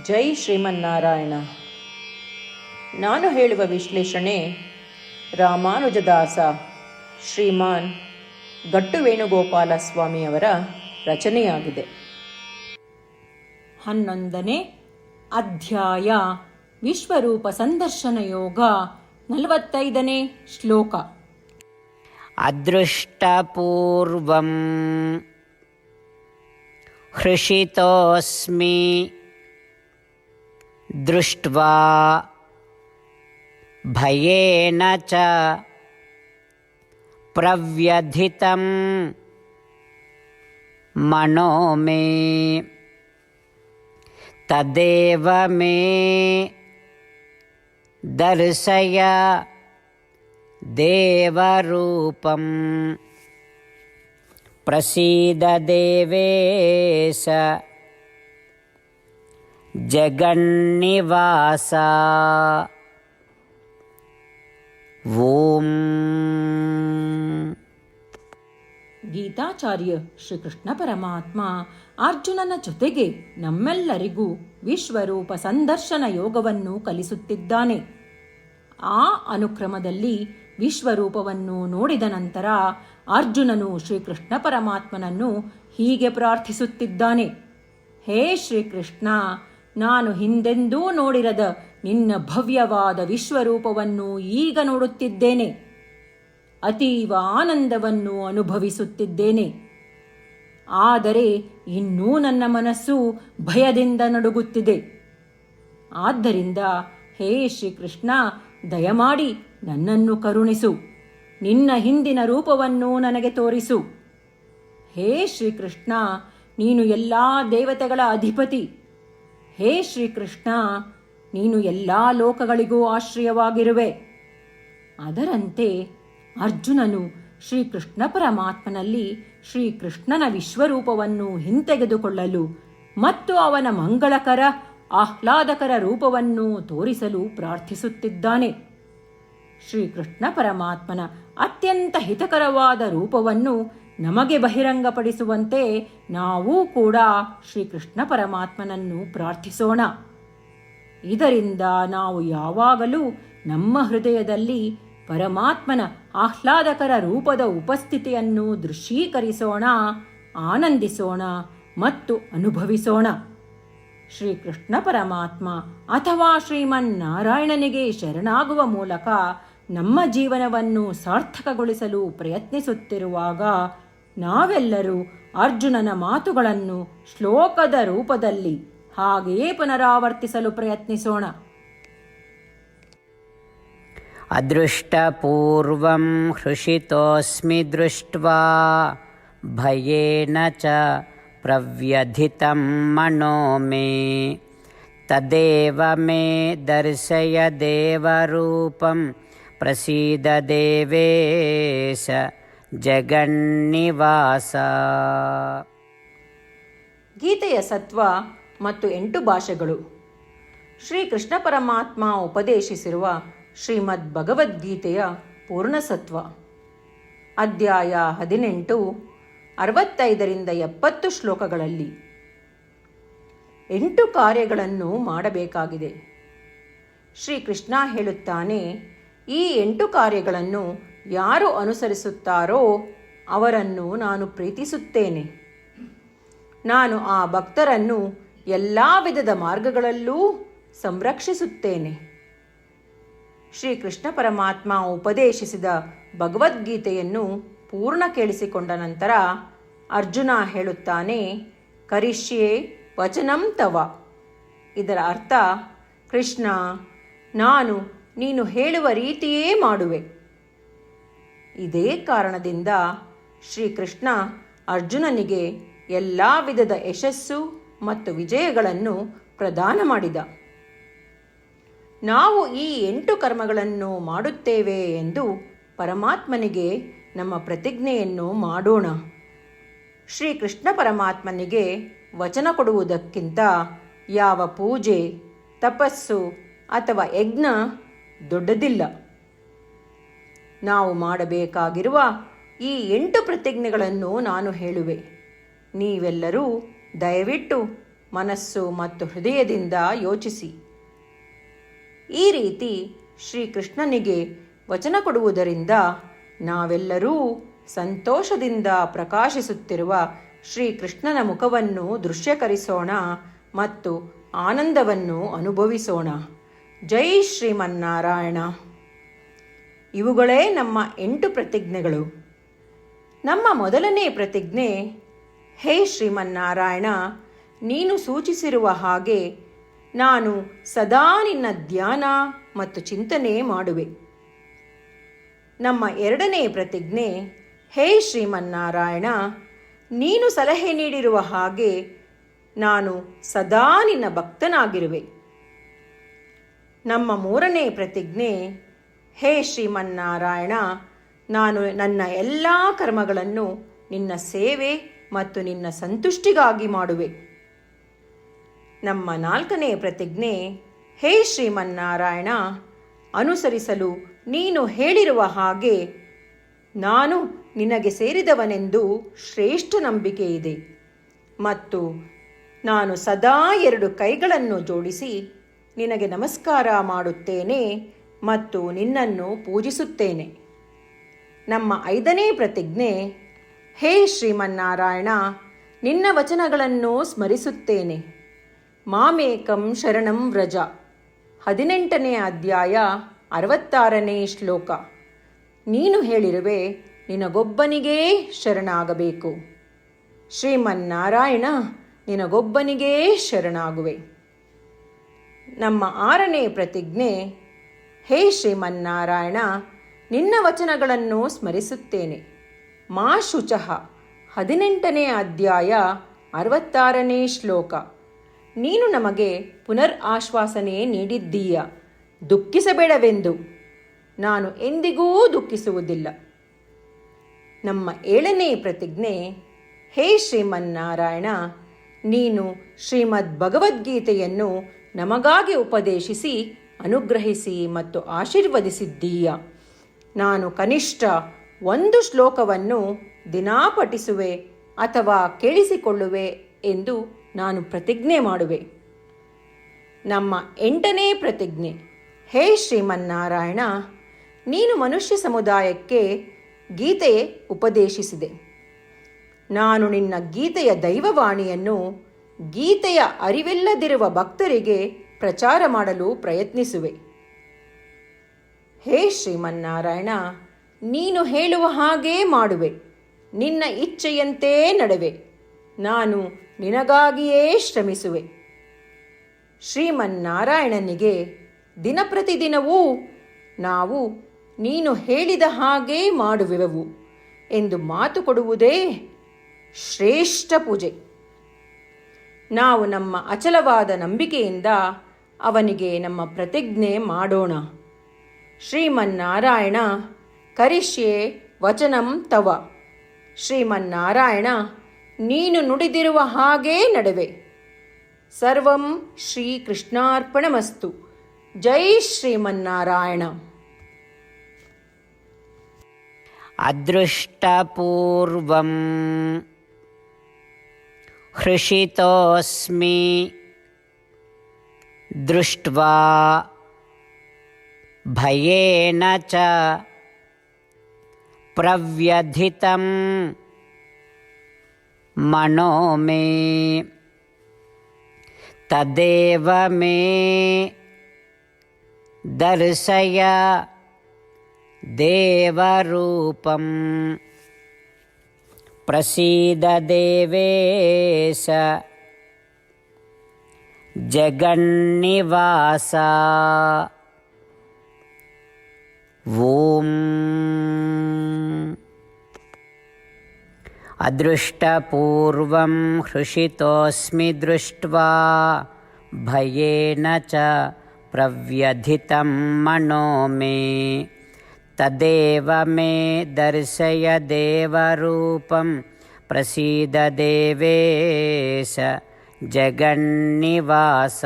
ಜೈ ಶ್ರೀಮನ್ನಾರಾಯಣ. ನಾನು ಹೇಳುವ ವಿಶ್ಲೇಷಣೆ ರಾಮಾನುಜದಾಸ ಶ್ರೀಮಾನ್ ಗಟ್ಟು ವೇಣುಗೋಪಾಲ ಸ್ವಾಮಿಯವರ ರಚನೆಯಾಗಿದೆ. 11ನೇ ಅಧ್ಯಾಯ ವಿಶ್ವರೂಪ ಸಂದರ್ಶನ ಯೋಗ. 45ನೇ ಶ್ಲೋಕ. ಅದೃಷ್ಟಪೂರ್ವಂ ಹೃಷಿತೋಸ್ಮಿ ದೃಷ್ಟ್ವಾ ಭಯೇನ ಚ ಪ್ರವ್ಯಥಿತಂ ಮನೋ ಮೇ ತದೇವ ಮೇ ದರ್ಶಯ ದೇವರೂಪಂ ಪ್ರಸೀದ ದೇವೇಶ ಜಗನ್ನಿವಾಸ. ಓಂ. ಗೀತಾಚಾರ್ಯ ಶ್ರೀಕೃಷ್ಣ ಪರಮಾತ್ಮ ಅರ್ಜುನನ ಜೊತೆಗೆ ನಮ್ಮೆಲ್ಲರಿಗೂ ವಿಶ್ವರೂಪ ಸಂದರ್ಶನ ಯೋಗವನ್ನು ಕಲಿಸುತ್ತಿದ್ದಾನೆ. ಆ ಅನುಕ್ರಮದಲ್ಲಿ ವಿಶ್ವರೂಪವನ್ನು ನೋಡಿದ ನಂತರ ಅರ್ಜುನನು ಶ್ರೀಕೃಷ್ಣ ಪರಮಾತ್ಮನನ್ನು ಹೀಗೆ ಪ್ರಾರ್ಥಿಸುತ್ತಿದ್ದಾನೆ: ಹೇ ಶ್ರೀಕೃಷ್ಣ, ನಾನು ಹಿಂದೆಂದೂ ನೋಡಿರದ ನಿನ್ನ ಭವ್ಯವಾದ ವಿಶ್ವರೂಪವನ್ನು ಈಗ ನೋಡುತ್ತಿದ್ದೇನೆ. ಅತೀವ ಆನಂದವನ್ನು ಅನುಭವಿಸುತ್ತಿದ್ದೇನೆ. ಆದರೆ ಇನ್ನೂ ನನ್ನ ಮನಸ್ಸು ಭಯದಿಂದ ನಡುಗುತ್ತಿದೆ. ಆದ್ದರಿಂದ ಹೇ ಶ್ರೀಕೃಷ್ಣ, ದಯಮಾಡಿ ನನ್ನನ್ನು ಕರುಣಿಸು. ನಿನ್ನ ಹಿಂದಿನ ರೂಪವನ್ನು ನನಗೆ ತೋರಿಸು. ಹೇ ಶ್ರೀಕೃಷ್ಣ, ನೀನು ಎಲ್ಲ ದೇವತೆಗಳ ಅಧಿಪತಿ. ಹೇ ಶ್ರೀಕೃಷ್ಣ, ನೀನು ಎಲ್ಲ ಲೋಕಗಳಿಗೂ ಆಶ್ರಯವಾಗಿರುವೆ. ಅದರಂತೆ ಅರ್ಜುನನು ಶ್ರೀಕೃಷ್ಣ ಪರಮಾತ್ಮನಲ್ಲಿ ಶ್ರೀಕೃಷ್ಣನ ವಿಶ್ವರೂಪವನ್ನು ಹಿಂತೆಗೆದುಕೊಳ್ಳಲು ಮತ್ತು ಅವನ ಮಂಗಳಕರ ಆಹ್ಲಾದಕರ ರೂಪವನ್ನು ತೋರಿಸಲು ಪ್ರಾರ್ಥಿಸುತ್ತಿದ್ದಾನೆ. ಶ್ರೀಕೃಷ್ಣ ಪರಮಾತ್ಮನ ಅತ್ಯಂತ ಹಿತಕರವಾದ ರೂಪವನ್ನು ನಮಗೆ ಬಹಿರಂಗಪಡಿಸುವಂತೆ ನಾವೂ ಕೂಡ ಶ್ರೀಕೃಷ್ಣ ಪರಮಾತ್ಮನನ್ನು ಪ್ರಾರ್ಥಿಸೋಣ. ಇದರಿಂದ ನಾವು ಯಾವಾಗಲೂ ನಮ್ಮ ಹೃದಯದಲ್ಲಿ ಪರಮಾತ್ಮನ ಆಹ್ಲಾದಕರ ರೂಪದ ಉಪಸ್ಥಿತಿಯನ್ನು ದೃಶ್ಯೀಕರಿಸೋಣ, ಆನಂದಿಸೋಣ ಮತ್ತು ಅನುಭವಿಸೋಣ. ಶ್ರೀಕೃಷ್ಣ ಪರಮಾತ್ಮ ಅಥವಾ ಶ್ರೀಮನ್ನಾರಾಯಣನಿಗೆ ಶರಣಾಗುವ ಮೂಲಕ ನಮ್ಮ ಜೀವನವನ್ನು ಸಾರ್ಥಕಗೊಳಿಸಲು ಪ್ರಯತ್ನಿಸುತ್ತಿರುವಾಗ ನಾವೆಲ್ಲರೂ ಅರ್ಜುನನ ಮಾತುಗಳನ್ನು ಶ್ಲೋಕದ ರೂಪದಲ್ಲಿ ಹಾಗೆಯೇ ಪುನರಾವರ್ತಿಸಲು ಪ್ರಯತ್ನಿಸೋಣ. ಅದೃಷ್ಟಪೂರ್ವಂ ಹೃಷಿತೋಸ್ಮಿ ದೃಷ್ಟ್ವಾ ಭಯೇನ ಚ ಪ್ರವ್ಯಥಿತಂ ಮನೋ ಮೇ ತದೇವ ಮೇ ದರ್ಶಯ ದೇವರೂಪಂ ಪ್ರಸೀದ ದೇವೇಶ ಜಗನ್ನಿವಾಸ. ಗೀತೆಯ ಸತ್ವ ಮತ್ತು 8 ಭಾಷೆಗಳು. ಶ್ರೀಕೃಷ್ಣ ಪರಮಾತ್ಮ ಉಪದೇಶಿಸಿರುವ ಶ್ರೀಮದ್ ಭಗವದ್ಗೀತೆಯ ಪೂರ್ಣಸತ್ವ. ಅಧ್ಯಾಯ 18, 65ರಿಂದ 70 ಶ್ಲೋಕಗಳಲ್ಲಿ 8 ಕಾರ್ಯಗಳನ್ನು ಮಾಡಬೇಕಾಗಿದೆ. ಶ್ರೀಕೃಷ್ಣ ಹೇಳುತ್ತಾನೆ, ಈ 8 ಕಾರ್ಯಗಳನ್ನು ಯಾರು ಅನುಸರಿಸುತ್ತಾರೋ ಅವರನ್ನು ನಾನು ಪ್ರೀತಿಸುತ್ತೇನೆ. ನಾನು ಆ ಭಕ್ತರನ್ನು ಎಲ್ಲ ವಿಧದ ಮಾರ್ಗಗಳಲ್ಲೂ ಸಂರಕ್ಷಿಸುತ್ತೇನೆ. ಶ್ರೀಕೃಷ್ಣ ಪರಮಾತ್ಮ ಉಪದೇಶಿಸಿದ ಭಗವದ್ಗೀತೆಯನ್ನು ಪೂರ್ಣ ಕೇಳಿಸಿಕೊಂಡ ನಂತರ ಅರ್ಜುನ ಹೇಳುತ್ತಾನೆ, ಕರಿಷ್ಯೆ ವಚನಂ ತವ. ಇದರ ಅರ್ಥ, ಕೃಷ್ಣ, ನಾನು ನೀನು ಹೇಳುವ ರೀತಿಯೇ ಮಾಡುವೆ. ಇದೇ ಕಾರಣದಿಂದ ಶ್ರೀಕೃಷ್ಣ ಅರ್ಜುನನಿಗೆ ಎಲ್ಲ ವಿಧದ ಯಶಸ್ಸು ಮತ್ತು ವಿಜಯಗಳನ್ನು ಪ್ರದಾನ ಮಾಡಿದ. ನಾವು ಈ 8 ಕರ್ಮಗಳನ್ನು ಮಾಡುತ್ತೇವೆ ಎಂದು ಪರಮಾತ್ಮನಿಗೆ ನಮ್ಮ ಪ್ರತಿಜ್ಞೆಯನ್ನು ಮಾಡೋಣ. ಶ್ರೀಕೃಷ್ಣ ಪರಮಾತ್ಮನಿಗೆ ವಚನ ಕೊಡುವುದಕ್ಕಿಂತ ಯಾವ ಪೂಜೆ, ತಪಸ್ಸು ಅಥವಾ ಯಜ್ಞ ದೊಡ್ಡದಿಲ್ಲ. ನಾವು ಮಾಡಬೇಕಾಗಿರುವ ಈ 8 ಪ್ರತಿಜ್ಞೆಗಳನ್ನು ನಾನು ಹೇಳುವೆ. ನೀವೆಲ್ಲರೂ ದಯವಿಟ್ಟು ಮನಸ್ಸು ಮತ್ತು ಹೃದಯದಿಂದ ಯೋಚಿಸಿ. ಈ ರೀತಿ ಶ್ರೀಕೃಷ್ಣನಿಗೆ ವಚನ ಕೊಡುವುದರಿಂದ ನಾವೆಲ್ಲರೂ ಸಂತೋಷದಿಂದ ಪ್ರಕಾಶಿಸುತ್ತಿರುವ ಶ್ರೀಕೃಷ್ಣನ ಮುಖವನ್ನು ದೃಶ್ಯಕರಿಸೋಣ ಮತ್ತು ಆನಂದವನ್ನು ಅನುಭವಿಸೋಣ. ಜೈ ಶ್ರೀಮನ್ನಾರಾಯಣ. ಇವುಗಳೇ ನಮ್ಮ 8 ಪ್ರತಿಜ್ಞೆಗಳು. ನಮ್ಮ ಮೊದಲನೇ ಪ್ರತಿಜ್ಞೆ, ಹೇ ಶ್ರೀಮನ್ನಾರಾಯಣ, ನೀನು ಸೂಚಿಸಿರುವ ಹಾಗೆ ನಾನು ಸದಾ ನಿನ್ನ ಧ್ಯಾನ ಮತ್ತು ಚಿಂತನೆ ಮಾಡುವೆ. ನಮ್ಮ ಎರಡನೇ ಪ್ರತಿಜ್ಞೆ, ಹೇ ಶ್ರೀಮನ್ನಾರಾಯಣ, ನೀನು ಸಲಹೆ ನೀಡಿರುವ ಹಾಗೆ ನಾನು ಸದಾ ನಿನ್ನ ಭಕ್ತನಾಗಿರುವೆ. ನಮ್ಮ ಮೂರನೇ ಪ್ರತಿಜ್ಞೆ, ಹೇ ಶ್ರೀಮನ್ನಾರಾಯಣ, ನಾನು ನನ್ನ ಎಲ್ಲ ಕರ್ಮಗಳನ್ನು ನಿನ್ನ ಸೇವೆ ಮತ್ತು ನಿನ್ನ ಸಂತುಷ್ಟಿಗಾಗಿ ಮಾಡುವೆ. ನಮ್ಮ ನಾಲ್ಕನೇ ಪ್ರತಿಜ್ಞೆ, ಹೇ ಶ್ರೀಮನ್ನಾರಾಯಣ, ಅನುಸರಿಸಲು ನೀನು ಹೇಳಿರುವ ಹಾಗೆ ನಾನು ನಿನಗೆ ಸೇರಿದವನೆಂದು ಶ್ರೇಷ್ಠ ನಂಬಿಕೆ ಇದೆ ಮತ್ತು ನಾನು ಸದಾ 2 ಕೈಗಳನ್ನು ಜೋಡಿಸಿ ನಿನಗೆ ನಮಸ್ಕಾರ ಮಾಡುತ್ತೇನೆ ಮತ್ತು ನಿನ್ನನ್ನು ಪೂಜಿಸುತ್ತೇನೆ. ನಮ್ಮ 5ನೇ ಪ್ರತಿಜ್ಞೆ, ಹೇ ಶ್ರೀಮನ್ನಾರಾಯಣ, ನಿನ್ನ ವಚನಗಳನ್ನು ಸ್ಮರಿಸುತ್ತೇನೆ. ಮಾಮೇಕಂ ಶರಣಂ ವ್ರಜ, 18ನೇ ಅಧ್ಯಾಯ 66ನೇ ಶ್ಲೋಕ. ನೀನು ಹೇಳಿರುವೆ, ನಿನಗೊಬ್ಬನಿಗೇ ಶರಣಾಗಬೇಕು. ಶ್ರೀಮನ್ನಾರಾಯಣ, ನಿನಗೊಬ್ಬನಿಗೇ ಶರಣಾಗುವೆ. ನಮ್ಮ 6ನೇ ಪ್ರತಿಜ್ಞೆ, ಹೇ ಶ್ರೀಮನ್ನಾರಾಯಣ, ನಿನ್ನ ವಚನಗಳನ್ನು ಸ್ಮರಿಸುತ್ತೇನೆ. ಮಾ ಶುಚಃ, 18ನೇ ಅಧ್ಯಾಯ 66ನೇ ಶ್ಲೋಕ. ನೀನು ನಮಗೆ ಪುನರ್ ಆಶ್ವಾಸನೆ ನೀಡಿದ್ದೀಯ, ದುಃಖಿಸಬೇಡವೆಂದು. ನಾನು ಎಂದಿಗೂ ದುಃಖಿಸುವುದಿಲ್ಲ. ನಮ್ಮ 7ನೇ ಪ್ರತಿಜ್ಞೆ, ಹೇ ಶ್ರೀಮನ್ನಾರಾಯಣ, ನೀನು ಶ್ರೀಮದ್ ಭಗವದ್ಗೀತೆಯನ್ನು ನಮಗಾಗಿ ಉಪದೇಶಿಸಿ ಅನುಗ್ರಹಿಸಿ ಮತ್ತು ಆಶೀರ್ವದಿಸಿದ್ದೀಯ. ನಾನು ಕನಿಷ್ಠ 1 ಶ್ಲೋಕವನ್ನು ದಿನಾ ಪಠಿಸುವೆ ಅಥವಾ ಕೇಳಿಸಿಕೊಳ್ಳುವೆ ಎಂದು ನಾನು ಪ್ರತಿಜ್ಞೆ ಮಾಡುವೆ. ನಮ್ಮ 8ನೇ ಪ್ರತಿಜ್ಞೆ, ಹೇ ಶ್ರೀಮನ್ನಾರಾಯಣ, ನೀನು ಮನುಷ್ಯ ಸಮುದಾಯಕ್ಕೆ ಗೀತೆ ಉಪದೇಶಿಸಿದೆ. ನಾನು ನಿನ್ನ ಗೀತೆಯ ದೈವವಾಣಿಯನ್ನು ಗೀತೆಯ ಅರಿವಿಲ್ಲದಿರುವ ಭಕ್ತರಿಗೆ ಪ್ರಚಾರ ಮಾಡಲು ಪ್ರಯತ್ನಿಸುವೆ. ಹೇ ಶ್ರೀಮನ್ನಾರಾಯಣ, ನೀನು ಹೇಳುವ ಹಾಗೇ ಮಾಡುವೆ. ನಿನ್ನ ಇಚ್ಛೆಯಂತೆ ನಡೆವೆ. ನಾನು ನಿನಗಾಗಿಯೇ ಶ್ರಮಿಸುವೆ. ಶ್ರೀಮನ್ನಾರಾಯಣನಿಗೆ ದಿನಪ್ರತಿದಿನವೂ ನಾವು ನೀನು ಹೇಳಿದ ಹಾಗೇ ಮಾಡುವೆವು ಎಂದು ಮಾತು ಕೊಡುವುದೇ ಶ್ರೇಷ್ಠ ಪೂಜೆ. ನಾವು ನಮ್ಮ ಅಚಲವಾದ ನಂಬಿಕೆಯಿಂದ ಅವನಿಗೆ ನಮ್ಮ ಪ್ರತಿಜ್ಞೆ ಮಾಡೋಣ. ಶ್ರೀಮನ್ನಾರಾಯಣ, ಕರಿಷ್ಯೆ ವಚನಂ ತವ. ಶ್ರೀಮನ್ನಾರಾಯಣ, ನೀನು ನುಡಿದಿರುವ ಹಾಗೇ ನಡೆವೆ. ಸರ್ವಂ ಶ್ರೀಕೃಷ್ಣಾರ್ಪಣಮಸ್ತು. ಜೈ ಶ್ರೀಮನ್ನಾರಾಯಣ. ಅದೃಷ್ಟಪೂರ್ವಂ ಹೃಷಿತೋಸ್ಮಿ ದೃಷ್ಟ್ವಾ ಭಯೇನ ಚ ಪ್ರವ್ಯಧಿತಂ ಮನೋ ಮೇ ತದೇವ ಮೇ ದರ್ಶಯ ದೇವರೂಪಂ ಪ್ರಸೀದ ದೇವೇಶ ಜಗನ್ನಿವಾಸ. ಓಂ. ಅದೃಷ್ಟಪೂರ್ವಂ ಹೃಷಿತೋಸ್ಮಿ ದೃಷ್ಟ್ವಾ ಭಯೇನ ಚ ಪ್ರವ್ಯಧಿತಂ ಮನೋ ಮೇ ತದೇವ ಮೇ ದರ್ಶಯ ದೇವರೂಪಂ ಪ್ರಸೀದ ದೇವೇಶ ಜಗನ್ನಿವಾಸ.